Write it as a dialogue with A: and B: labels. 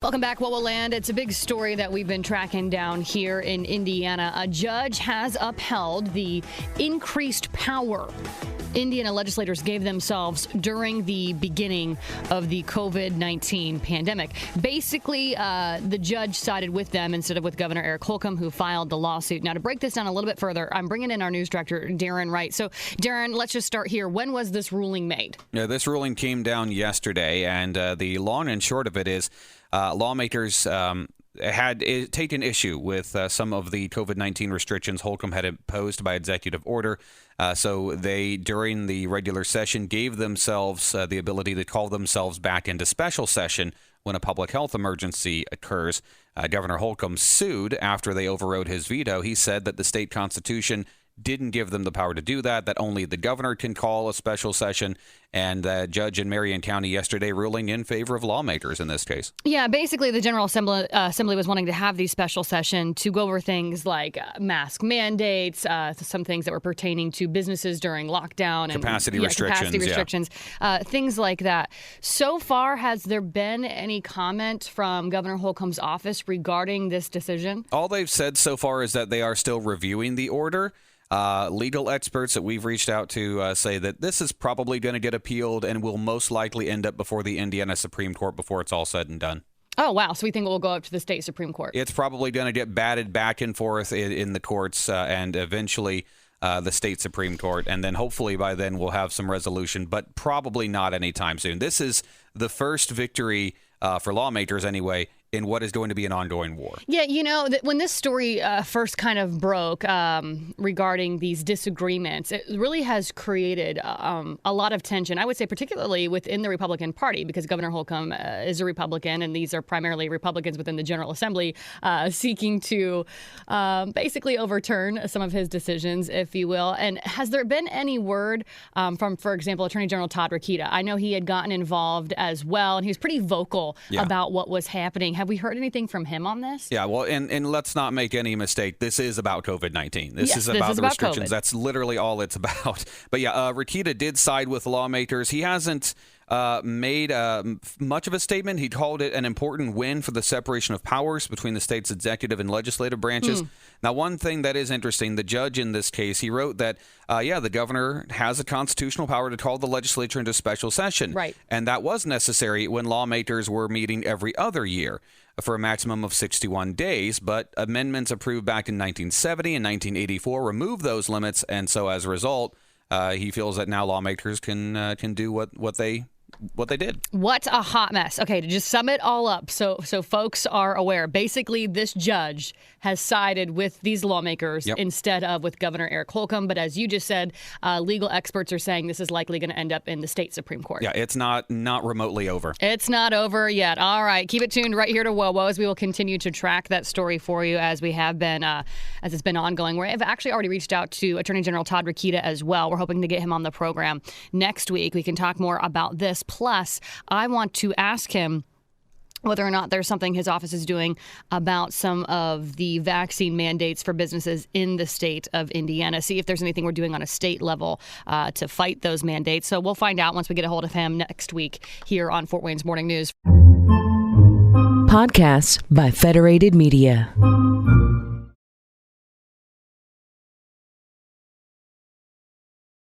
A: Welcome back, What Will Land. It's a big story that we've been tracking down here in Indiana. A judge has upheld the increased power Indiana legislators gave themselves during the beginning of the COVID-19 pandemic. Basically, the judge sided with them instead of with Governor Eric Holcomb, who filed the lawsuit. Now, to break this down a little bit further, I'm bringing in our news director, Darren Wright. So, Darren, let's just start here. When was this ruling made?
B: Yeah, this ruling came down yesterday, and the long and short of it is lawmakers had taken issue with some of the COVID-19 restrictions Holcomb had imposed by executive order. So they, during the regular session, gave themselves the ability to call themselves back into special session when a public health emergency occurs. Governor Holcomb sued after they overrode his veto. He said that the state constitution didn't give them the power to do that, that only the governor can call a special session, and the judge in Marion County yesterday ruling in favor of lawmakers in this case. Yeah,
A: basically the General Assembly was wanting to have these special session to go over things like mask mandates, some things that were pertaining to businesses during lockdown. And
B: capacity restrictions,
A: things like that. So far, has there been any comment from Governor Holcomb's office regarding this decision?
B: All they've said so far is that they are still reviewing the order. Legal experts that we've reached out to say that this is probably going to get appealed and will most likely end up before the Indiana Supreme Court before it's all said and done.
A: Oh, wow. So we think it will go up to the state Supreme Court.
B: It's probably going to get batted back and forth in the courts and eventually the state Supreme Court. And then hopefully by then we'll have some resolution, but probably not anytime soon. This is the first victory for lawmakers anyway in what is going to be an ongoing war.
A: Yeah, you know, when this story first kind of broke regarding these disagreements, it really has created a lot of tension, I would say particularly within the Republican Party, because Governor Holcomb is a Republican, and these are primarily Republicans within the General Assembly seeking to basically overturn some of his decisions, if you will. And has there been any word from, for example, Attorney General Todd Rokita? I know he had gotten involved as well, and he was pretty vocal about what was happening. Have we heard anything from him on this?
B: Yeah, well, and let's not make any mistake. This is about COVID-19. This is about the restrictions. COVID. That's literally all it's about. But yeah, Rokita did side with lawmakers. He hasn't made much of a statement. He called it an important win for the separation of powers between the state's executive and legislative branches. Now, one thing that is interesting, the judge in this case, he wrote that, the governor has a constitutional power to call the legislature into special session.
A: Right.
B: And that was necessary when lawmakers were meeting every other year for a maximum of 61 days. But amendments approved back in 1970 and 1984 removed those limits. And so as a result, he feels that now lawmakers can do what they did.
A: What a hot mess. Okay, to just sum it all up so folks are aware, basically this judge has sided with these lawmakers instead of with Governor Eric Holcomb. But as you just said, legal experts are saying this is likely going to end up in the state Supreme Court.
B: Yeah, it's not remotely over.
A: It's not over yet. All right, keep it tuned right here to WOWO as we will continue to track that story for you as we have been, as it's been ongoing. We've actually already reached out to Attorney General Todd Rokita as well. We're hoping to get him on the program next week. We can talk more about this. Plus, I want to ask him whether or not there's something his office is doing about some of the vaccine mandates for businesses in the state of Indiana. See if there's anything we're doing on a state level to fight those mandates. So we'll find out once we get a hold of him next week here on Fort Wayne's Morning News.
C: Podcasts by Federated Media.